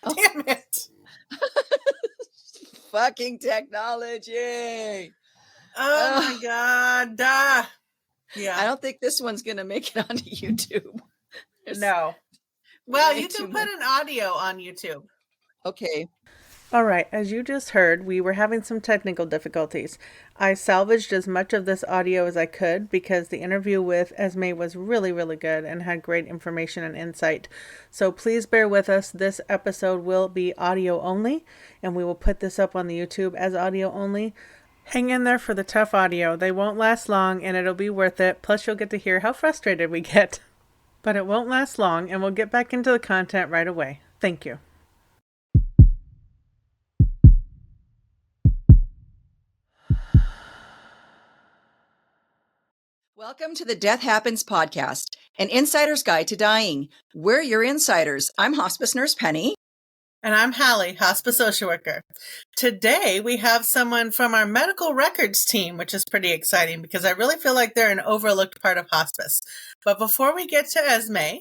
Oh. Damn it. Fucking technology. Oh my God. Yeah. I don't think this one's going to make it onto YouTube. No. Well, way you too can put much. an audio on YouTube. Okay. All right, as you just heard, we were having some technical difficulties. I salvaged as much of this audio as I could because the interview with Esme was really, really good and had great information and insight. So please bear with us. This episode will be audio only, and we will put this up on the YouTube as audio only. Hang in there for the tough audio. They won't last long, and it'll be worth it. Plus, you'll get to hear how frustrated we get. But it won't last long, and we'll get back into the content right away. Thank you. Welcome to the Death Happens podcast, an insider's guide to dying. We're your insiders. I'm hospice nurse Penny. And I'm Halley, hospice social worker. Today, we have someone from our medical records team, which is pretty exciting because I really feel like they're an overlooked part of hospice. But before we get to Esme,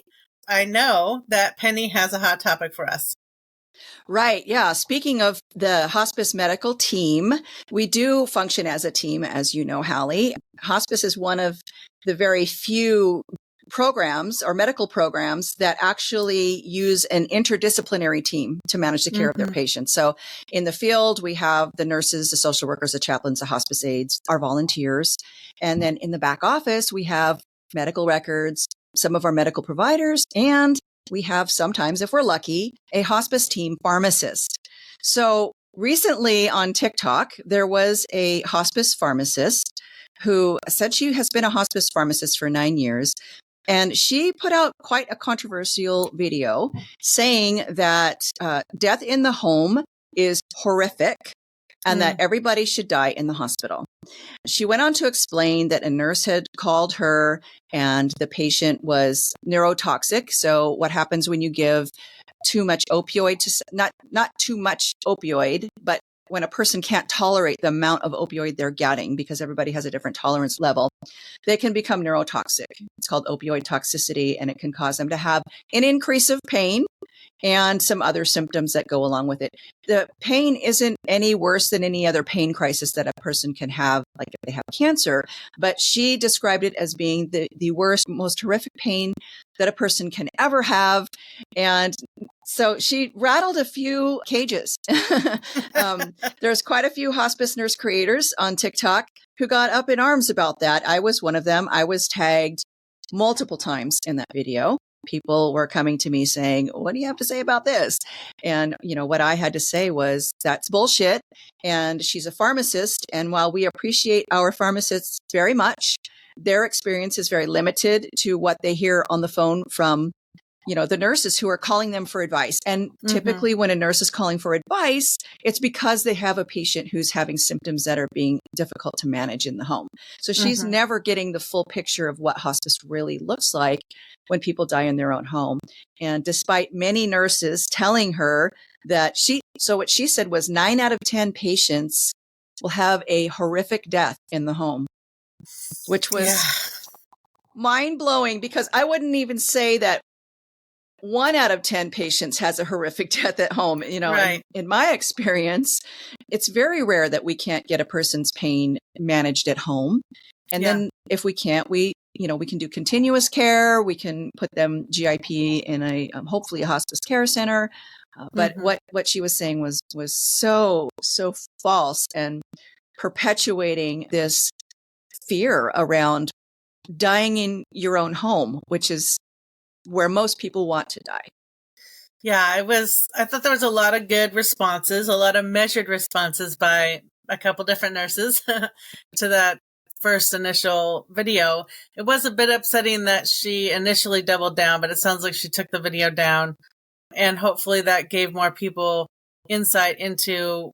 I know that Penny has a hot topic for us. Right. Yeah. Speaking of the hospice medical team, we do function as a team, as you know, Halley. Hospice is one of the very few programs or medical programs that actually use an interdisciplinary team to manage the care of their patients. So in the field, we have the nurses, the social workers, the chaplains, the hospice aides, our volunteers. And then in the back office, we have medical records, some of our medical providers, and we have sometimes, if we're lucky, a hospice team pharmacist. So recently on TikTok, there was a hospice pharmacist who said she has been a hospice pharmacist for 9 years. And she put out quite a controversial video saying that death in the home is horrific and that everybody should die in the hospital. She went on to explain that a nurse had called her and the patient was neurotoxic. So what happens when you give too much opioid not too much opioid, but when a person can't tolerate the amount of opioid they're getting, because everybody has a different tolerance level, they can become neurotoxic. It's called opioid toxicity, and it can cause them to have an increase of pain and some other symptoms that go along with it. The pain isn't any worse than any other pain crisis that a person can have, like if they have cancer, but she described it as being the worst, most horrific pain that a person can ever have. And so she rattled a few cages. There's quite a few hospice nurse creators on TikTok who got up in arms about that. I was one of them. I was tagged multiple times in that video. People were coming to me saying, what do you have to say about this? And, what I had to say was, that's bullshit. And she's a pharmacist. And while we appreciate our pharmacists very much, their experience is very limited to what they hear on the phone from, the nurses who are calling them for advice. And typically when a nurse is calling for advice, it's because they have a patient who's having symptoms that are being difficult to manage in the home. So she's never getting the full picture of what hospice really looks like when people die in their own home. And despite many nurses telling her that what she said was 9 out of 10 patients will have a horrific death in the home, which was mind blowing, because I wouldn't even say that 1 out of 10 patients has a horrific death at home. Right. In my experience, it's very rare that we can't get a person's pain managed at home. And then if we can't, we can do continuous care. We can put them GIP in a hopefully a hospice care center. But what she was saying was so false and perpetuating this fear around dying in your own home, which is where most people want to die. Yeah, I thought there was a lot of good responses, a lot of measured responses by a couple different nurses to that first initial video. It was a bit upsetting that she initially doubled down, but it sounds like she took the video down, and hopefully that gave more people insight into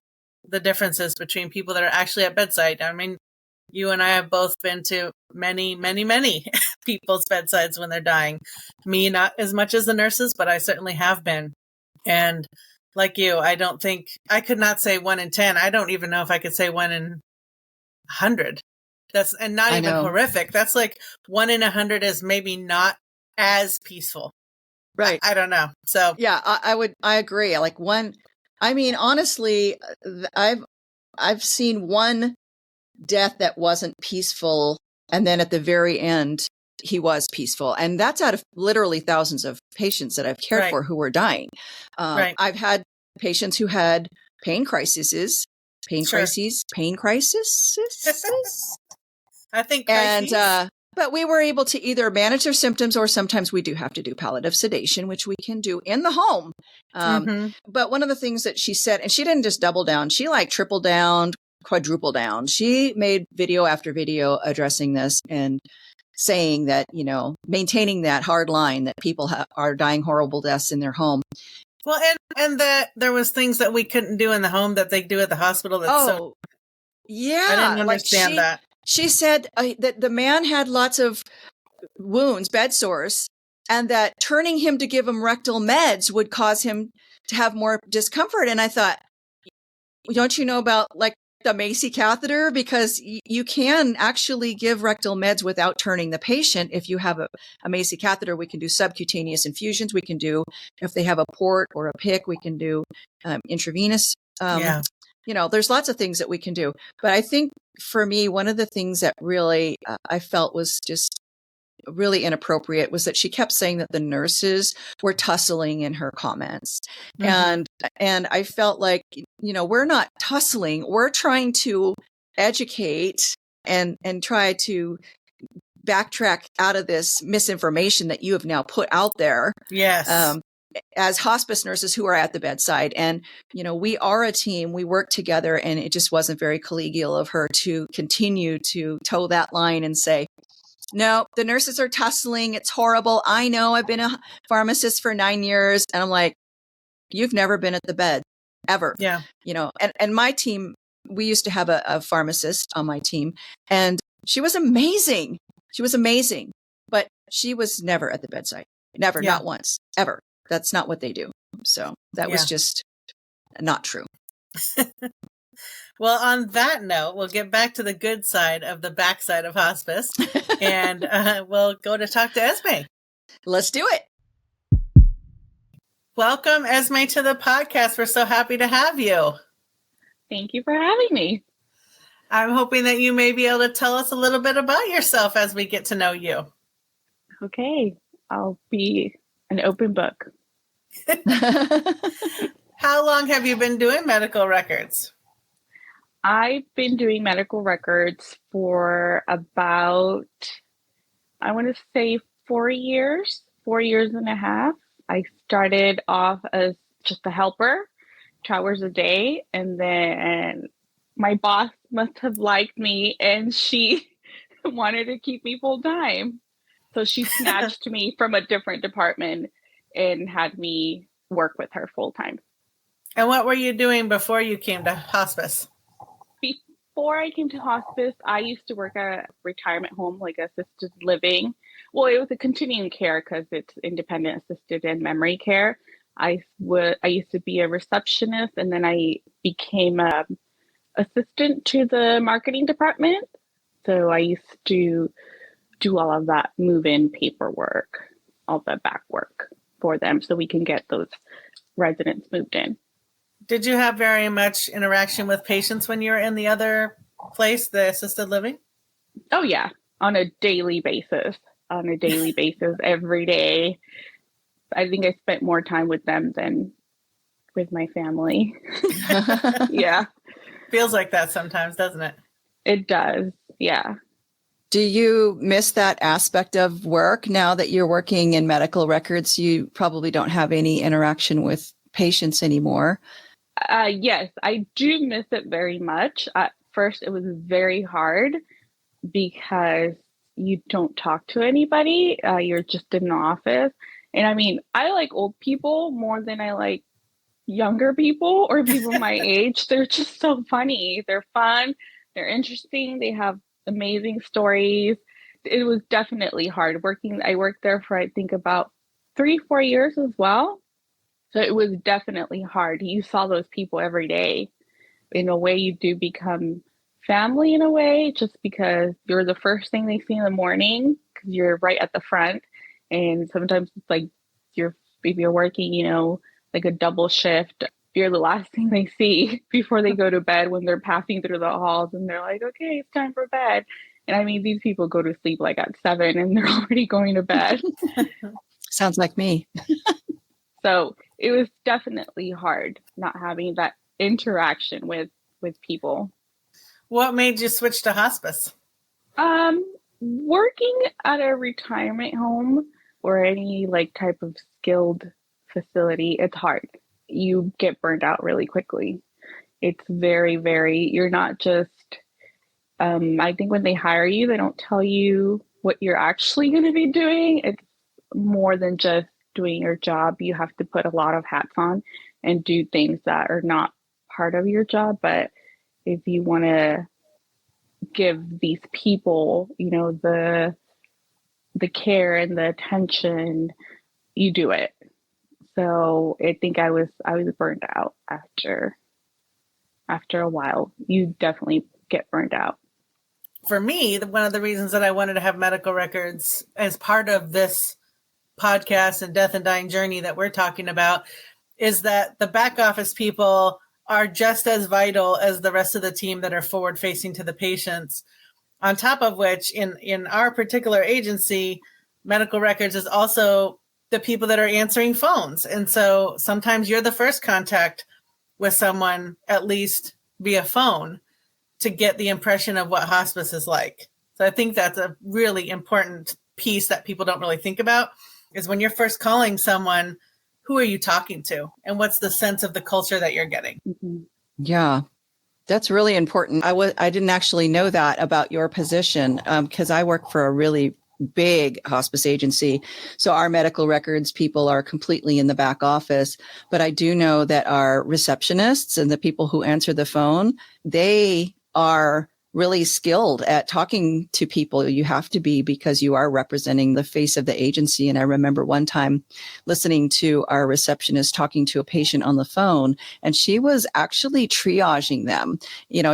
the differences between people that are actually at bedside. I mean, you and I have both been to many, many, many people's bedsides when they're dying. Me, not as much as the nurses, but I certainly have been. And like you, I could not say 1 in 10. I don't even know if I could say 1 in 100. And not even horrific. That's like 1 in 100 is maybe not as peaceful. Right. I don't know. So Yeah, I agree. Like honestly, I've seen one death that wasn't peaceful. And then at the very end, he was peaceful. And that's out of literally thousands of patients that I've cared for who were dying. Right. I've had patients who had pain crises. I think crises. And, but we were able to either manage their symptoms, or sometimes we do have to do palliative sedation, which we can do in the home. But one of the things that she said, and she didn't just double down, she like tripled down, quadruple down. She made video after video addressing this and saying that, maintaining that hard line that people are dying horrible deaths in their home. Well, and that there was things that we couldn't do in the home that they do at the hospital. Yeah. I didn't understand that. She said that the man had lots of wounds, bed sores, and that turning him to give him rectal meds would cause him to have more discomfort. And I thought, don't you know about like the Macy catheter? Because you can actually give rectal meds without turning the patient. If you have a Macy catheter, we can do subcutaneous infusions. We can do, if they have a port or a PICC, we can do intravenous. There's lots of things that we can do. But I think for me, one of the things that really I felt was just really inappropriate was that she kept saying that the nurses were tussling in her comments. And I felt like, we're not tussling. We're trying to educate and try to backtrack out of this misinformation that you have now put out there. Yes. As hospice nurses who are at the bedside. And, we are a team, we work together, and it just wasn't very collegial of her to continue to toe that line and say, no, the nurses are tussling. It's horrible. I know, I've been a pharmacist for 9 years. And I'm like, you've never been at the bed ever. Yeah. And my team, we used to have a pharmacist on my team, and she was amazing. But she was never at the bedside. Never, not once, ever. That's not what they do. So that was just not true. Well, on that note, we'll get back to the good side of the backside of hospice, and we'll go to talk to Esme. Let's do it. Welcome, Esme, to the podcast. We're so happy to have you. Thank you for having me. I'm hoping that you may be able to tell us a little bit about yourself as we get to know you. Okay, I'll be an open book. How long have you been doing medical records? I've been doing medical records for about, I want to say 4 years and a half. I started off as just a helper, 2 hours a day. And then my boss must have liked me and she wanted to keep me full time. So she snatched me from a different department and had me work with her full time. And what were you doing before you came to hospice? Before I came to hospice, I used to work at a retirement home, like assisted living. Well, it was a continuing care because it's independent assisted and memory care. I used to be a receptionist, and then I became a assistant to the marketing department. So I used to do all of that move-in paperwork, all the back work for them so we can get those residents moved in. Did you have very much interaction with patients when you were in the other place, the assisted living? Oh, yeah. On a daily basis, every day. I think I spent more time with them than with my family. Yeah. Feels like that sometimes, doesn't it? It does. Yeah. Do you miss that aspect of work now that you're working in medical records? You probably don't have any interaction with patients anymore. Yes, I do miss it very much. At first, it was very hard because you don't talk to anybody. You're just in the office. And I mean, I like old people more than I like younger people or people my age. They're just so funny. They're fun. They're interesting. They have amazing stories. It was definitely hard working. I worked there for, I think, about 3-4 years as well. So it was definitely hard. You saw those people every day. In a way, you do become family in a way, just because you're the first thing they see in the morning because you're right at the front. And sometimes it's like your if you're working, like a double shift, you're the last thing they see before they go to bed when they're passing through the halls and they're like, okay, it's time for bed. And I mean, these people go to sleep like at 7 and they're already going to bed. Sounds like me. So it was definitely hard not having that interaction with people. What made you switch to hospice? Working at a retirement home or any like type of skilled facility, it's hard. You get burned out really quickly. It's very, very, you're not just, I think when they hire you, they don't tell you what you're actually going to be doing. It's more than just doing your job. You have to put a lot of hats on and do things that are not part of your job. But if you want to give these people, the care and the attention, you do it. So I think I was burned out after a while. You definitely get burned out. For me, one of the reasons that I wanted to have medical records as part of this podcast and death and dying journey that we're talking about is that the back office people are just as vital as the rest of the team that are forward facing to the patients. On top of which, in our particular agency, medical records is also the people that are answering phones. And so sometimes you're the first contact with someone, at least via phone, to get the impression of what hospice is like. So I think that's a really important piece that people don't really think about, is when you're first calling someone, who are you talking to? And what's the sense of the culture that you're getting? Mm-hmm. Yeah, that's really important. I didn't actually know that about your position because I work for a really big hospice agency. So our medical records people are completely in the back office. But I do know that our receptionists and the people who answer the phone, they are really skilled at talking to people. You have to be, because you are representing the face of the agency. And I remember one time listening to our receptionist talking to a patient on the phone, and she was actually triaging them.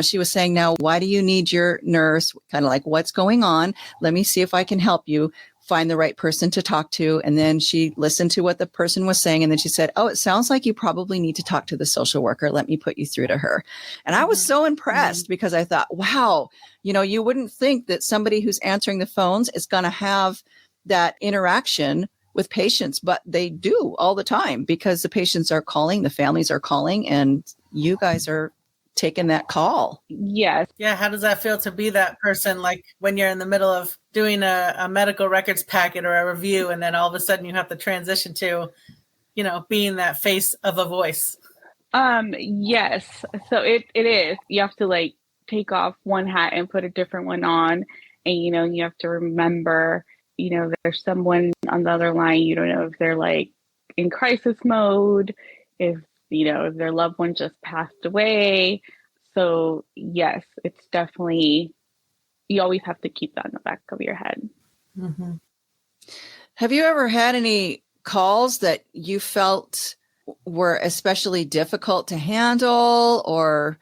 She was saying, now, why do you need your nurse? Kind of like, what's going on? Let me see if I can help you find the right person to talk to. And then she listened to what the person was saying. And then she said, oh, it sounds like you probably need to talk to the social worker. Let me put you through to her. And I was so impressed because I thought, wow, you wouldn't think that somebody who's answering the phones is going to have that interaction with patients, but they do all the time because the patients are calling, the families are calling, and you guys are taking that call. Yes. Yeah. How does that feel to be that person? Like when you're in the middle of doing a medical records packet or a review, and then all of a sudden you have to transition to, being that face of a voice. Yes. So it is, you have to like take off one hat and put a different one on. And, you have to remember, there's someone on the other line. You don't know if they're like in crisis mode, if their loved one just passed away. So yes, it's definitely, you always have to keep that in the back of your head. Mm-hmm. Have you ever had any calls that you felt were especially difficult to handle, or,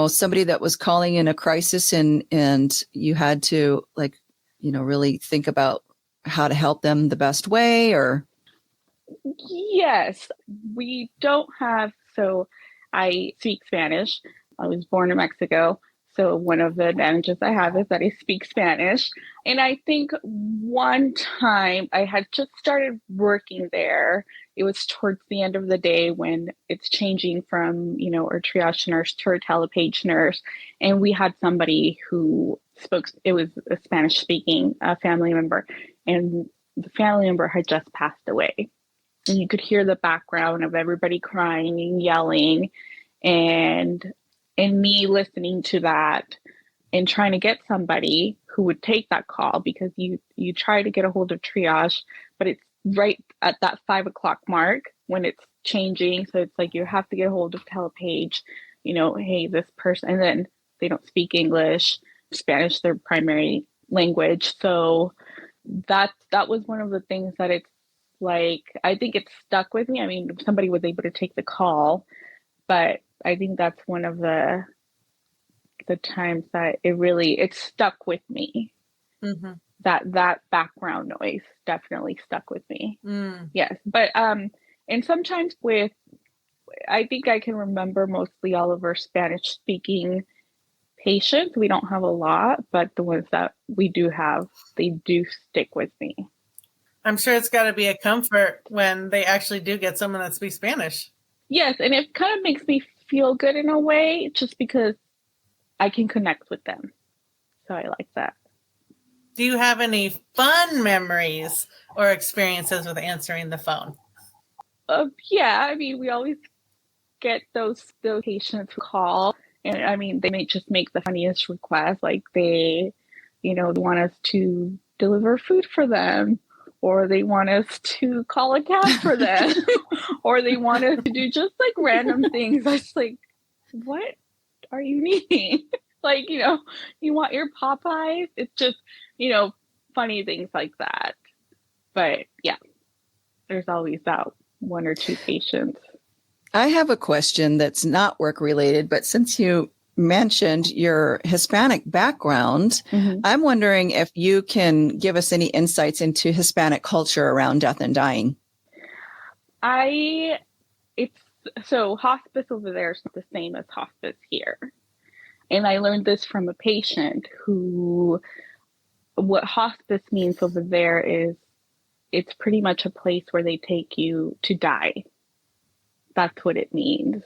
somebody that was calling in a crisis and you had to really think about how to help them the best way? Or Yes, we don't have, so I speak Spanish. I was born in Mexico. So one of the advantages I have is that I speak Spanish. And I think one time I had just started working there. It was towards the end of the day when it's changing from, our triage nurse to our telepage nurse. And we had somebody who spoke, it was a Spanish speaking family member. And the family member had just passed away. And you could hear the background of everybody crying and yelling, and me listening to that and trying to get somebody who would take that call, because you try to get a hold of triage, but it's right at that 5 o'clock mark when it's changing. So it's like you have to get a hold of telepage, hey, this person, and then they don't speak English, Spanish, their primary language. So that was one of the things that it's like, I think it stuck with me. I mean, somebody was able to take the call, but I think that's one of the times that it stuck with me. Mm-hmm. that background noise definitely stuck with me. Yes, but and sometimes I think I can remember mostly all of our Spanish speaking patients. We don't have a lot, but the ones that we do have, they do stick with me. I'm sure it's got to be a comfort when they actually do get someone that speaks Spanish. Yes, and it kind of makes me feel good in a way, just because I can connect with them. So I like that. Do you have any fun memories or experiences with answering the phone? Yeah, I mean, we always get those patients who call, and I mean, they may just make the funniest request, like they want us to deliver food for them, or they want us to call a cab for them, or they want us to do just like random things. I was like, what are you needing? Like, you want your Popeyes? It's just, funny things like that. But yeah, there's always that one or two patients. I have a question that's not work related, but since you mentioned your Hispanic background, I'm wondering if you can give us any insights into Hispanic culture around death and dying. So hospice over there is not the same as hospice here. And I learned this from a patient what hospice means over there is it's pretty much a place where they take you to die. That's what it means.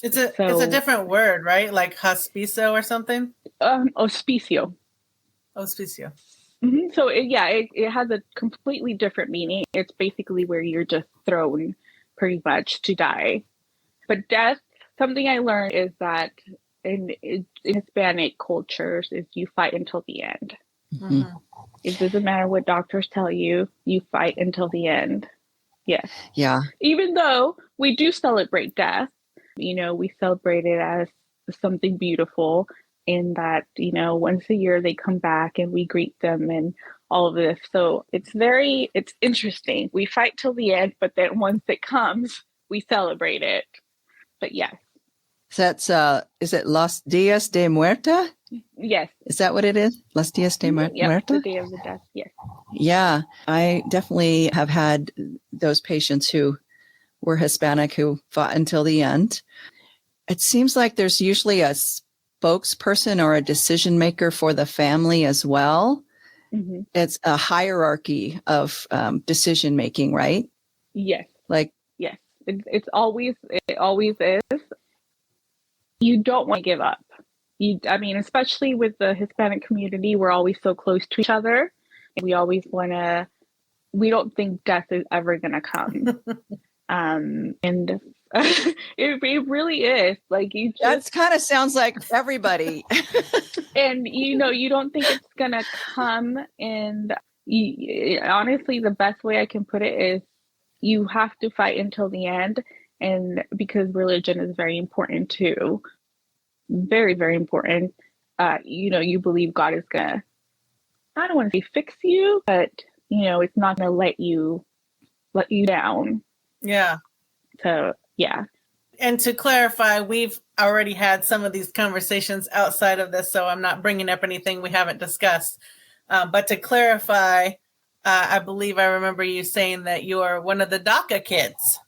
It's a different word, right? Like hospicio or something? Hospicio. Hospicio. So it has a completely different meaning. It's basically where you're just thrown pretty much to die. But death, something I learned is that in Hispanic cultures is you fight until the end. It doesn't matter what doctors tell you, you fight until the end. Yes. Yeah. Even though we do celebrate death, we celebrate it as something beautiful, in that, once a year they come back and we greet them and all of this. So it's interesting. We fight till the end, but then once it comes, we celebrate it. But yes. So that's, is it Los Dias de Muerta? Yes. Is that what it is? Los Dias de Muerta? Yep, the day of the death, yes. Yeah, I definitely have had those patients who were Hispanic who fought until the end. It seems like there's usually a spokesperson or a decision maker for the family as well. It's a hierarchy of decision making, right? Yes. Yes. It always is. You don't want to give up. Especially with the Hispanic community, we're always so close to each other. And we always we don't think death is ever going to come. And it really is. Like, that kind of sounds like everybody. And, you don't think it's going to come. And honestly, the best way I can put it is you have to fight until the end. And because religion is very important too. Very, very important. You believe God is gonna, I don't want to say fix you, but it's not gonna let you down. Yeah. So yeah. And to clarify, we've already had some of these conversations outside of this, so I'm not bringing up anything we haven't discussed. But to clarify, I believe I remember you saying that you're one of the DACA kids.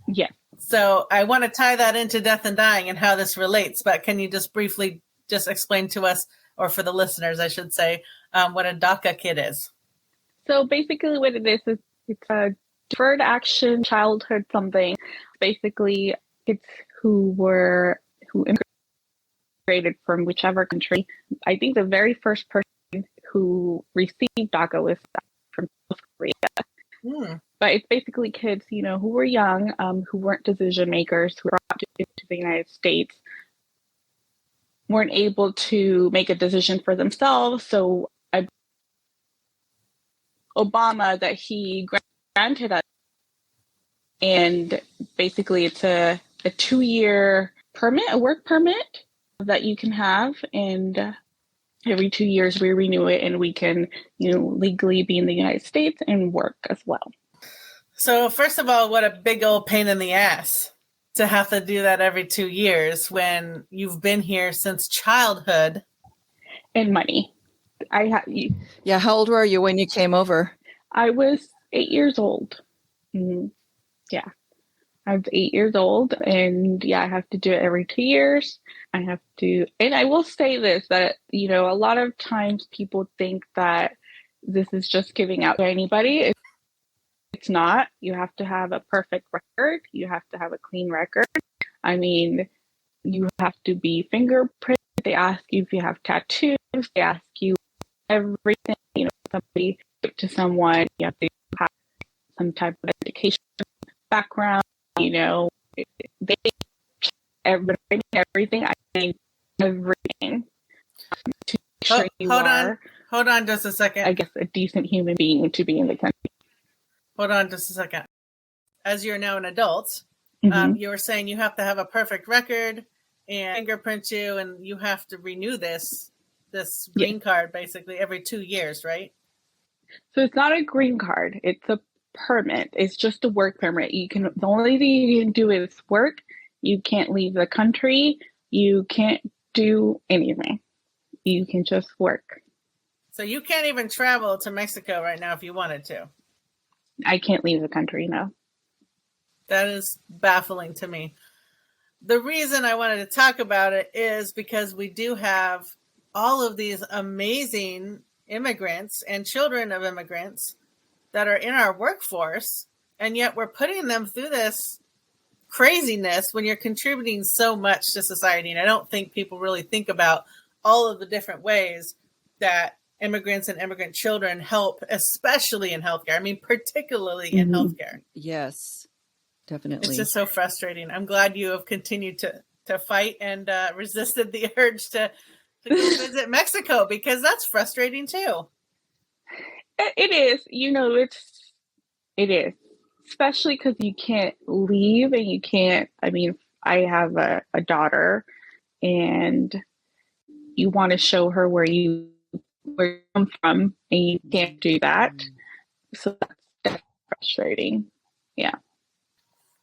Yes. So I want to tie that into death and dying and how this relates, but can you just briefly explain to us, or for the listeners, I should say, what a DACA kid is? So basically what it is it's a deferred action childhood something. Basically, kids who immigrated from whichever country. I think the very first person who received DACA was from South Korea. But it's basically kids, who were young, who weren't decision makers, who were brought into the United States, weren't able to make a decision for themselves. So Obama, that he granted us, and basically it's a 2-year permit, a work permit that you can have, and every 2 years we renew it, and we can, legally be in the United States and work as well. So first of all, what a big old pain in the ass to have to do that every 2 years when you've been here since childhood. And money. Yeah. How old were you when you came over? I was 8 years old. Mhm. Yeah. I was 8 years old, and yeah, I have to do it every 2 years. I have to, and I will say this, that, a lot of times people think that this is just giving out to anybody. It's not. You have to have a perfect record. You have to have a clean record. I mean, you have to be fingerprinted. They ask you if you have tattoos. They ask you everything. Somebody to someone, you have to have some type of education background. They everything. I think everything to make sure you are. Hold on just a second. I guess a decent human being to be in the country. Hold on just a second. As you're now an adult, you were saying you have to have a perfect record and fingerprint you, and you have to renew this green card basically every 2 years, right? So it's not a green card. It's a permit. It's just a work permit. The only thing you can do is work. You can't leave the country. You can't do anything. You can just work. So you can't even travel to Mexico right now if you wanted to. I can't leave the country, no. That is baffling to me. The reason I wanted to talk about it is because we do have all of these amazing immigrants and children of immigrants that are in our workforce, and yet we're putting them through this craziness when you're contributing so much to society. And I don't think people really think about all of the different ways that immigrants and immigrant children help, especially in healthcare. I mean, particularly in healthcare. Yes, definitely. It's just so frustrating. I'm glad you have continued to fight and resisted the urge to go visit Mexico, because that's frustrating too. It is. It is. Especially because you can't leave, and you can't, I have a daughter, and you want to show her where you come from, and you can't do that. So that's frustrating. Yeah.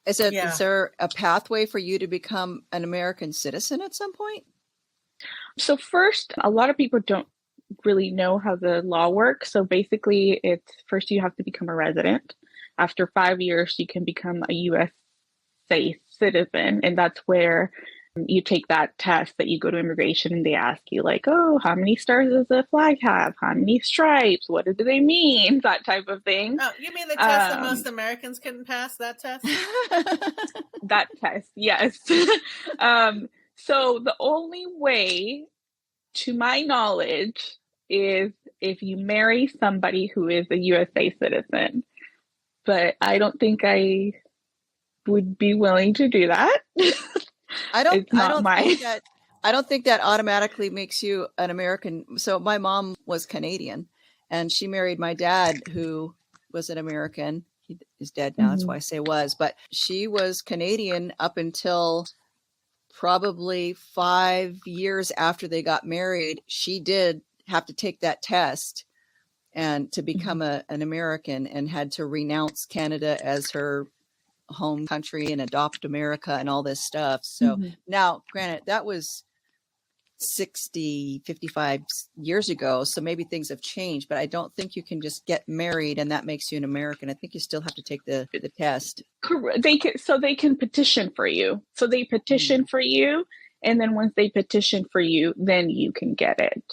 Is there a pathway for you to become an American citizen at some point? So first, a lot of people don't really know how the law works. So basically, it's first you have to become a resident. After 5 years, you can become a USA citizen, and that's where you take that test that you go to immigration, and they ask you like, oh, how many stars does the flag have? How many stripes? What do they mean? That type of thing. Oh, you mean the test that most Americans couldn't pass, that test? That test, yes. So the only way, to my knowledge, is if you marry somebody who is a USA citizen. But I don't think I would be willing to do that. I don't think that automatically makes you an American. So my mom was Canadian, and she married my dad, who was an American. He is dead now. That's why I say was, but she was Canadian up until probably 5 years after they got married. She did have to take that test and to become an American, and had to renounce Canada as her home country and adopt America and all this stuff. So now, granted, that was 55 years ago. So maybe things have changed, but I don't think you can just get married and that makes you an American. I think you still have to take the test. Correct. They can petition for you. So they petition for you. And then once they petition for you, then you can get it.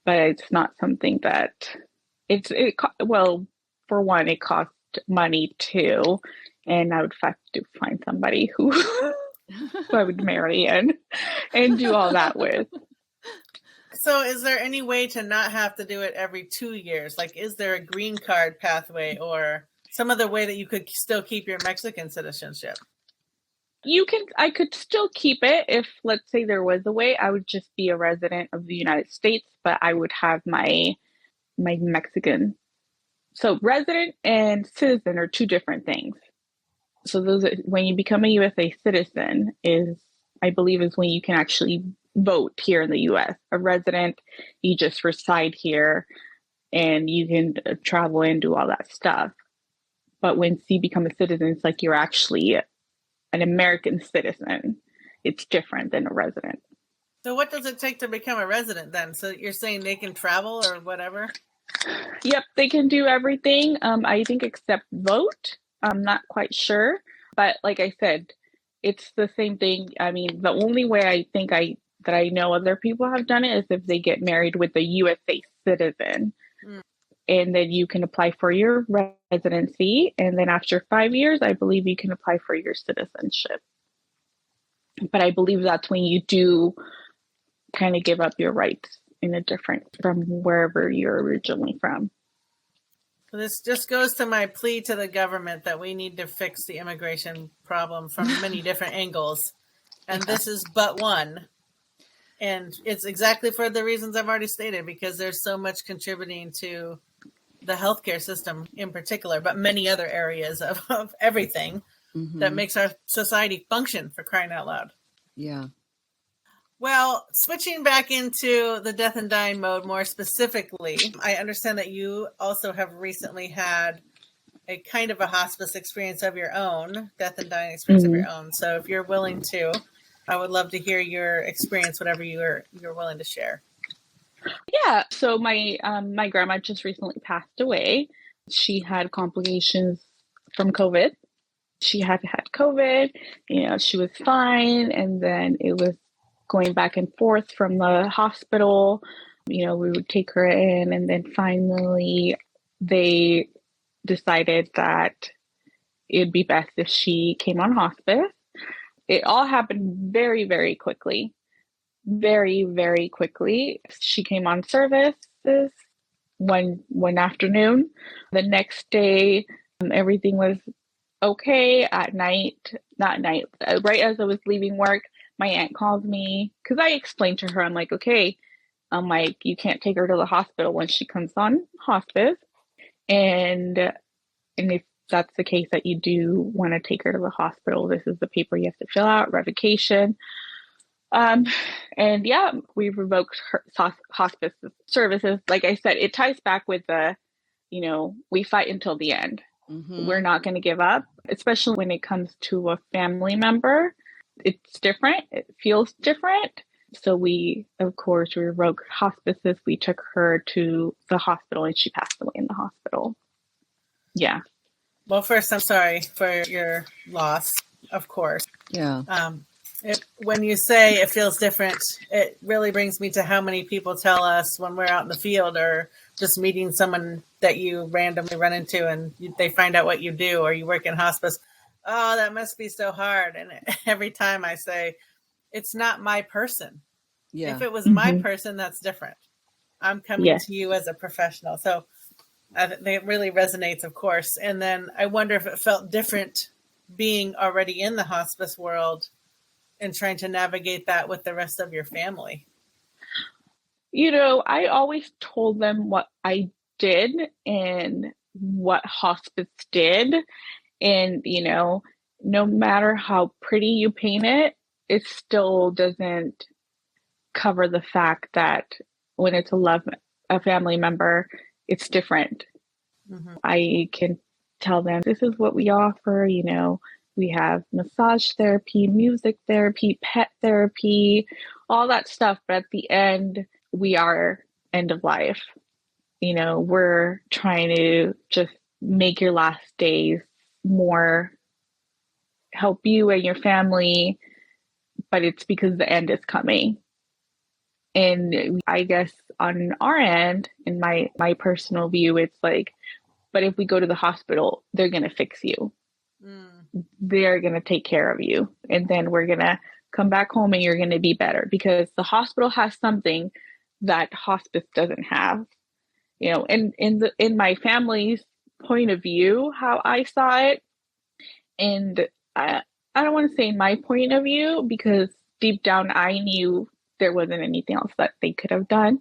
But it's not something that well, for one, it costs money too. And I would have to find somebody who I would marry and do all that with. So is there any way to not have to do it every 2 years? Like, is there a green card pathway or some other way that you could still keep your Mexican citizenship? I could still keep it if, let's say there was a way. I would just be a resident of the United States, but I would have my Mexican. So resident and citizen are two different things. So when you become a USA citizen I believe is when you can actually vote here in the US. A resident, you just reside here and you can travel and do all that stuff. But once you become a citizen, it's like you're actually an American citizen. It's different than a resident. So what does it take to become a resident then? So you're saying they can travel or whatever? Yep, they can do everything. I think except vote. I'm not quite sure, but like I said, it's the same thing. I mean, the only way I think that I know other people have done it is if they get married with a USA citizen. Mm. And then you can apply for your residency. And then after 5 years, I believe you can apply for your citizenship. But I believe that's when you do kind of give up your rights in a different from wherever you're originally from. So this just goes to my plea to the government that we need to fix the immigration problem from many different angles. And this is but one. And it's exactly for the reasons I've already stated, because there's so much contributing to the healthcare system in particular, but many other areas of everything that makes our society function, for crying out loud. Yeah. Well, switching back into the death and dying mode more specifically, I understand that you also have recently had a kind of a hospice experience of your own, death and dying experience of your own. So if you're willing to, I would love to hear your experience, whatever you're willing to share. Yeah. So my my grandma just recently passed away. She had complications from COVID. She had COVID, she was fine. And then it was going back and forth from the hospital. We would take her in, and then finally they decided that it'd be best if she came on hospice. It all happened very, very quickly. Very, very quickly. She came on services one afternoon. The next day, everything was okay. At night, not night, right as I was leaving work, my aunt called me because I explained to her, I'm like, okay, you can't take her to the hospital when she comes on hospice. And if that's the case that you do want to take her to the hospital, this is the paper you have to fill out, revocation. And yeah, we revoked her hospice services. Like I said, it ties back with we fight until the end. We're not going to give up, especially when it comes to a family member. It's different. It feels different. So we, of course, revoked hospices. We took her to the hospital and she passed away in the hospital. Yeah. Well, first, I'm sorry for your loss, of course. Yeah. When you say it feels different, it really brings me to how many people tell us when we're out in the field or just meeting someone that you randomly run into and they find out what you do or you work in hospice. Oh, that must be so hard. And every time I say, it's not my person. Yeah. If it was my person, that's different. I'm coming to you as a professional. So it really resonates, of course. And then I wonder if it felt different being already in the hospice world and trying to navigate that with the rest of your family. I always told them what I did and what hospice did. And, no matter how pretty you paint it, it still doesn't cover the fact that when it's a family member, it's different. I can tell them this is what we offer, we have massage therapy, music therapy, pet therapy, all that stuff. But at the end, we are end of life. We're trying to just make your last days more, help you and your family, but it's because the end is coming. And I guess on our end, in my personal view, it's like, but if we go to the hospital, they're going to fix you. They're going to take care of you. And then we're going to come back home and you're going to be better because the hospital has something that hospice doesn't have. And in my family's point of view, how I saw it, and I don't want to say my point of view because deep down I knew there wasn't anything else that they could have done.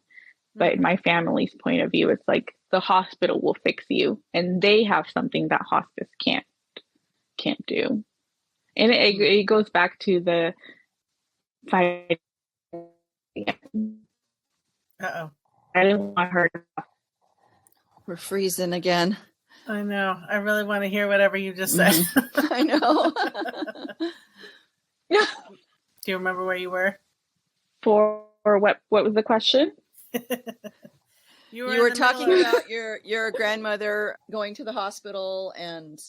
But in my family's point of view, it's like the hospital will fix you and they have something that hospice can't do. And it goes back to the fight. Uh-oh. I didn't want her to. We're freezing again. I know. I really want to hear whatever you just said. I know. Do you remember where you were? For what was the question? You were talking about your grandmother going to the hospital, and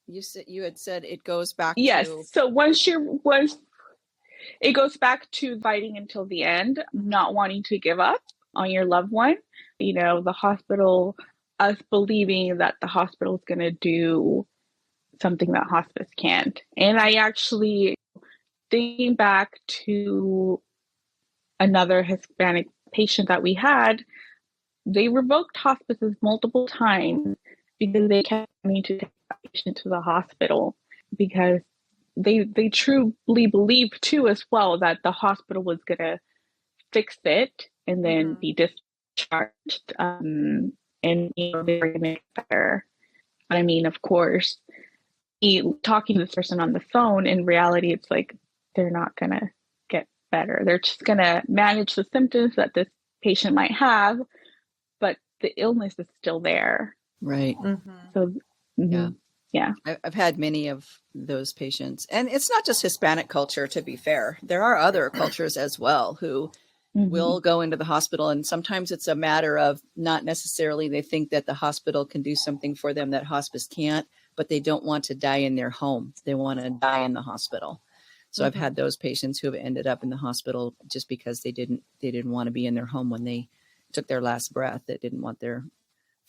you had said it goes back yes. to... So it goes back to fighting until the end, not wanting to give up on your loved one. You know, the hospital, us believing that the hospital is going to do something that hospice can't. And I actually, thinking back to another Hispanic patient that we had, they revoked hospices multiple times because they kept wanting to take the patient to the hospital, because they truly believed too as well that the hospital was going to fix it and then be discharged, and they were going to make it better. But I mean, of course, talking to this person on the phone, in reality, it's like they're not going to get better. They're just going to manage the symptoms that this patient might have, but the illness is still there. Right. So, yeah. I've had many of those patients, and it's not just Hispanic culture, to be fair. There are other cultures as well who will go into the hospital, and sometimes it's a matter of not necessarily they think that the hospital can do something for them that hospice can't, but they don't want to die in their home. They want to die in the hospital. So I've had those patients who have ended up in the hospital just because they didn't want to be in their home when they took their last breath. They didn't want their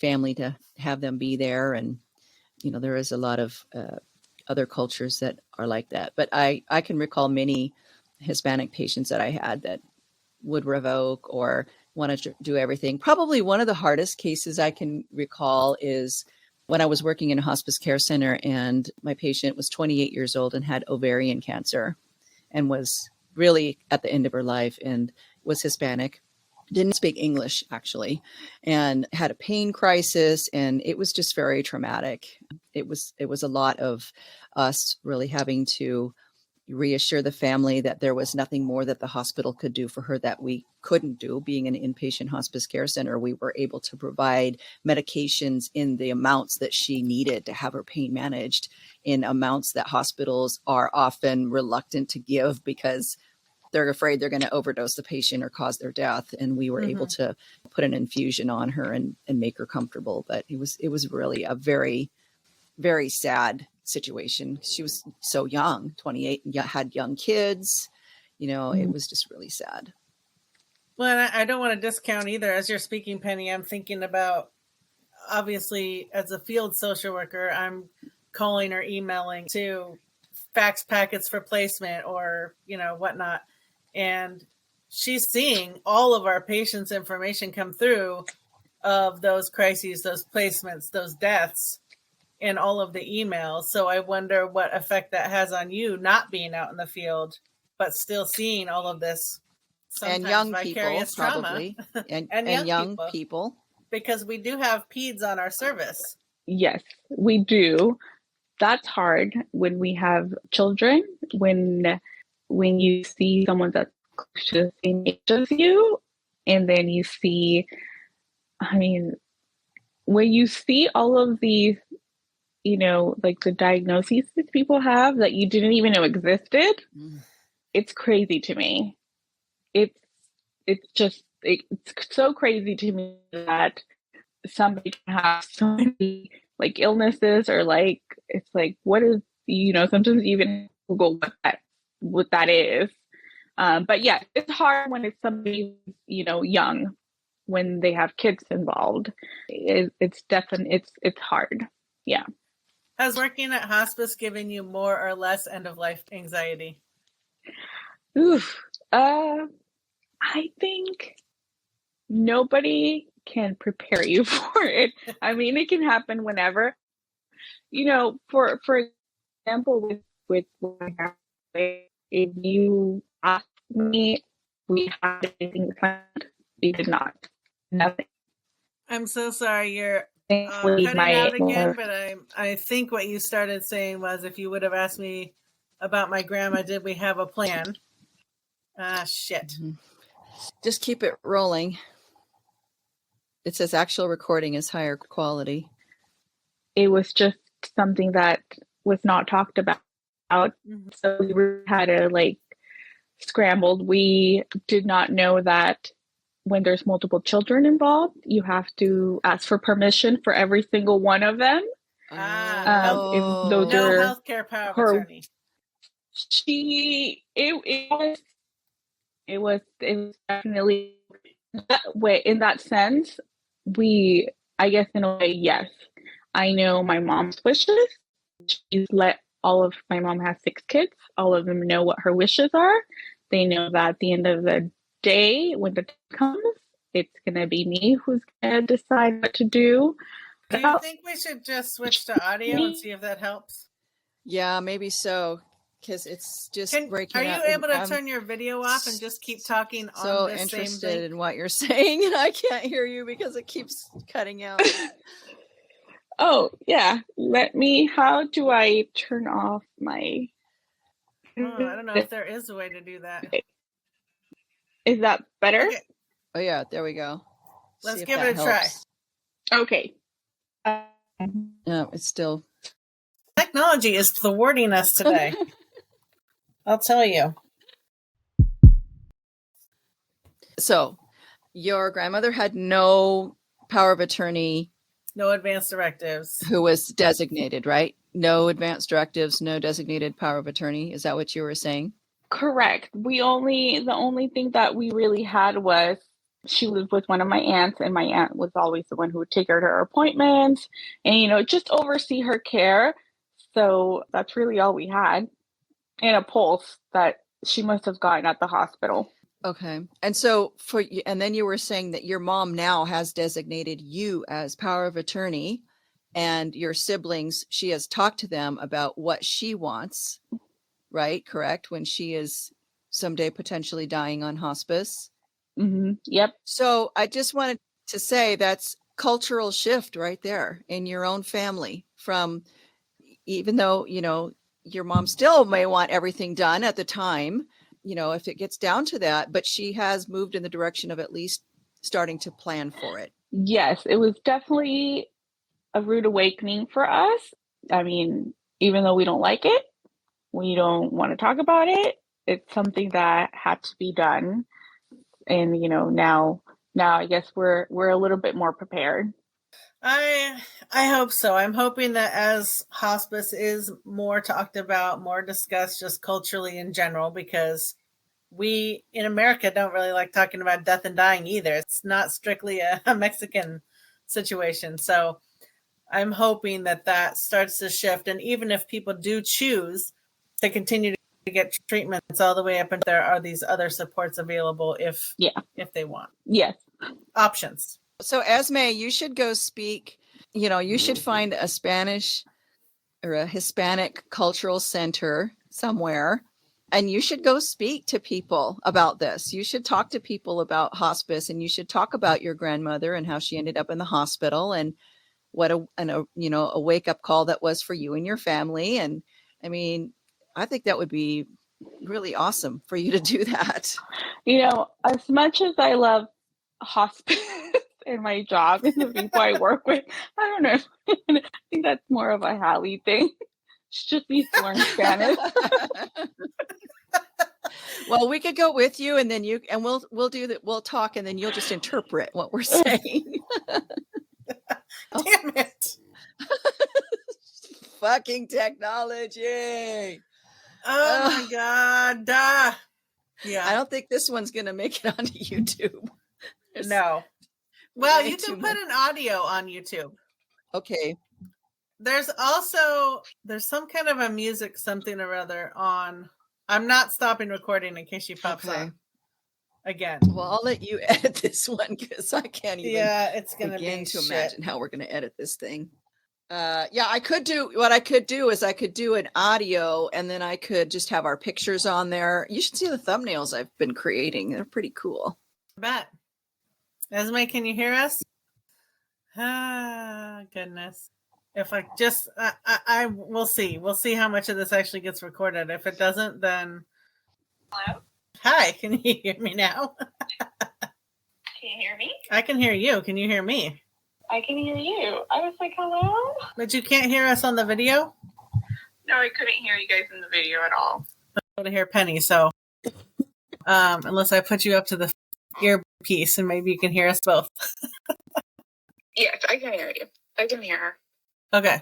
family to have them be there. And you know, there is a lot of other cultures that are like that. But I can recall many Hispanic patients that I had that would revoke or want to do everything. Probably one of the hardest cases I can recall is when I was working in a hospice care center, and my patient was 28 years old and had ovarian cancer and was really at the end of her life and was Hispanic. Didn't speak English, actually, and had a pain crisis. And it was just very traumatic. It was a lot of us really having to reassure the family that there was nothing more that the hospital could do for her that we couldn't do. Being an inpatient hospice care center, we were able to provide medications in the amounts that she needed to have her pain managed, in amounts that hospitals are often reluctant to give because they're afraid they're going to overdose the patient or cause their death. And we were able to put an infusion on her and make her comfortable. But it was really a very, very sad situation. She was so young, 28, and had young kids. You know, it was just really sad. Well, I don't want to discount either. As you're speaking, Penny, I'm thinking about, obviously, as a field social worker, I'm calling or emailing to fax packets for placement or, you know, whatnot. And she's seeing all of our patients' information come through of those crises, those placements, those deaths, in all of the emails. So I wonder what effect that has on you, not being out in the field, but still seeing all of this. And young people, trauma. probably. And young people. Because we do have peds on our service. Yes, we do. That's hard when we have children, when you see someone that's close to the same age as you, and then you see, I mean, when you see all of these, you know, like the diagnoses that people have that you didn't even know existed, it's crazy to me. It's so crazy to me that somebody can have so many like illnesses, or like, it's like, what is, you know, sometimes even Google what that is. But yeah, it's hard when it's somebody, you know, young, when they have kids involved. It's definitely, it's hard. Yeah. Has working at hospice given you more or less end of life anxiety? Oof. I think nobody can prepare you for it. I mean, it can happen whenever. You know, for example, with if you ask me, we had anything planned, we did not. Nothing. I'm so sorry, you're Thankfully, cutting out again, but I think what you started saying was, if you would have asked me about my grandma, did we have a plan? Shit. Just keep it rolling. It says actual recording is higher quality. It was just something that was not talked about. So we had to like scrambled. We did not know that when there's multiple children involved, you have to ask for permission for every single one of them. If those no are healthcare power of attorney. It was definitely in that sense. I guess in a way, yes. I know my mom's wishes. My mom has 6 kids. All of them know what her wishes are. They know that at the end of the day, when the time comes, it's going to be me who's going to decide what to do. Do you think we should just switch to audio and see if that helps? Yeah, maybe so. Because it's just breaking up. Are you able to turn your video off and just keep talking on the same thing? So interested in what you're saying, and I can't hear you because it keeps cutting out. Oh, yeah. How do I turn off my... I don't know if there is a way to do that. Is that better? Okay. Oh, yeah, there we go. Let's give it a try. Okay. No, it's still... Technology is thwarting us today. I'll tell you. So, your grandmother had no power of attorney. No advance directives. Who was designated, right? No advance directives, no designated power of attorney. Is that what you were saying? Correct. The only thing that we really had was she lived with one of my aunts, and my aunt was always the one who would take her to her appointments and, just oversee her care. So that's really all we had. And a pulse that she must have gotten at the hospital. Okay. And so and then you were saying that your mom now has designated you as power of attorney, and your siblings, she has talked to them about what she wants, right? Correct? When she is someday potentially dying on hospice. Mm-hmm. Yep. So I just wanted to say that's cultural shift right there in your own family, from even though, your mom still may want everything done at the time, if it gets down to that, but she has moved in the direction of at least starting to plan for it. Yes, it was definitely a rude awakening for us. I mean, even though we don't like it, we don't want to talk about it, it's something that had to be done. And, now I guess we're a little bit more prepared. I hope so. I'm hoping that as hospice is more talked about, more discussed just culturally in general, because we in America don't really like talking about death and dying either. It's not strictly a Mexican situation. So I'm hoping that starts to shift. And even if people do choose to continue to get treatments all the way up, and there are these other supports available if they want. Yes. Options. So Esme, you should go speak, you should find a Spanish or a Hispanic cultural center somewhere, and you should go speak to people about this. You should talk to people about hospice, and you should talk about your grandmother and how she ended up in the hospital, and what a wake up call that was for you and your family. And I mean, I think that would be really awesome for you to do that. As much as I love hospice and my job and the people I work with, I don't know. I think that's more of a Halley thing. She just needs to learn Spanish. Well, we could go with you, and then we'll do that. We'll talk, and then you'll just interpret what we're saying. Damn it. Fucking technology. Oh my God. Yeah. I don't think this one's going to make it onto YouTube. No. Well, you can put an audio on YouTube. Okay. There's some kind of a music something or other on. I'm not stopping recording in case she pops on again. Well, I'll let you edit this one because I can't even it's gonna begin be to shit. imagine how we're going to edit this thing. I could do an audio, and then I could just have our pictures on there. You should see the thumbnails I've been creating. They're pretty cool. I bet. Esme, can you hear us? Ah, goodness. If I just, we'll see. We'll see how much of this actually gets recorded. If it doesn't, then. Hello? Hi, can you hear me now? Can you hear me? I can hear you. Can you hear me? I can hear you. I was like, hello? But you can't hear us on the video? No, I couldn't hear you guys in the video at all. I'm able to hear Penny, so unless I put you up to the earpiece and maybe you can hear us both. Yes, I can hear you. I can hear her. Okay.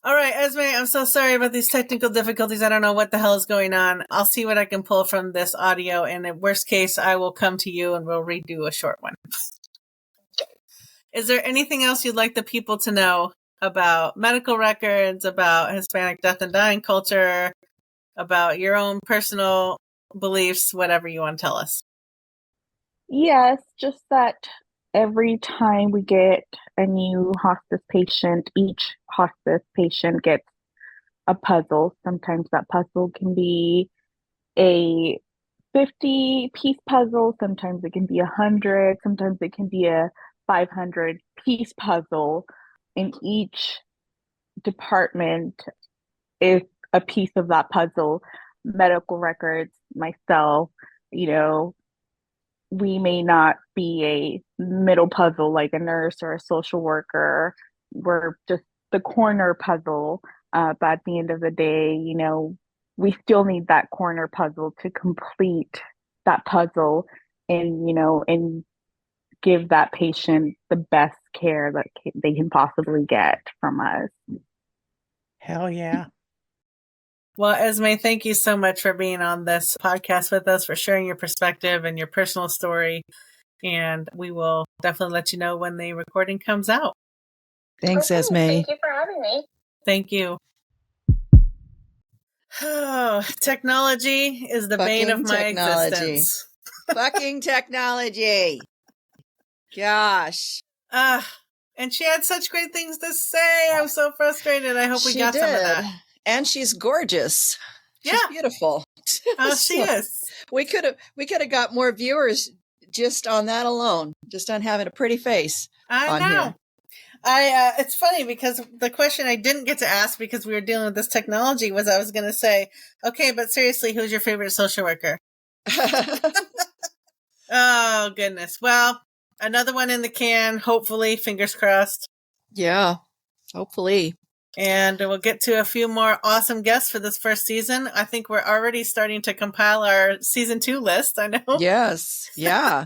All right, Esme, I'm so sorry about these technical difficulties. I don't know what the hell is going on. I'll see what I can pull from this audio, and in worst case, I will come to you and we'll redo a short one. Is there anything else you'd like the people to know about medical records, about Hispanic death and dying culture, about your own personal beliefs, whatever you want to tell us? Yes, just that every time we get a new hospice patient, each hospice patient gets a puzzle. Sometimes that puzzle can be a 50-piece puzzle, sometimes it can be 100, sometimes it can be a 500-piece puzzle. In each department is a piece of that puzzle. Medical records, myself, you know, we may not be a middle puzzle like a nurse or a social worker. We're just the corner puzzle. But at the end of the day, you know, we still need that corner puzzle to complete that puzzle and, you know, and give that patient the best care that they can possibly get from us. Hell yeah. Well, Esme, thank you so much for being on this podcast with us, for sharing your perspective and your personal story. And we will definitely let you know when the recording comes out. Thanks, Okay, Esme. Thank you for having me. Thank you. Oh, technology is the bane of my existence. Fucking technology. Gosh. And she had such great things to say. I'm so frustrated. I hope we got some of that. And she's gorgeous. She's beautiful. Oh, she is. We could have got more viewers just on that alone, just on having a pretty face. I know. Here. It's funny because the question I didn't get to ask because we were dealing with this technology was I was going to say, okay, but seriously, who's your favorite social worker? Oh, goodness. Well, another one in the can, hopefully, fingers crossed. Yeah, hopefully. And we'll get to a few more awesome guests for this first season. I think we're already starting to compile our season 2 list. I know. Yes. Yeah.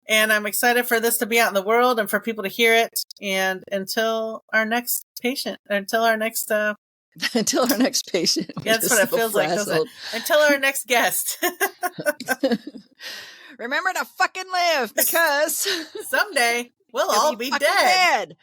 And I'm excited for this to be out in the world and for people to hear it. And until our next patient, until our next patient. That's what it feels like, doesn't it? Until our next guest. Remember to fucking live, because someday we'll all be dead.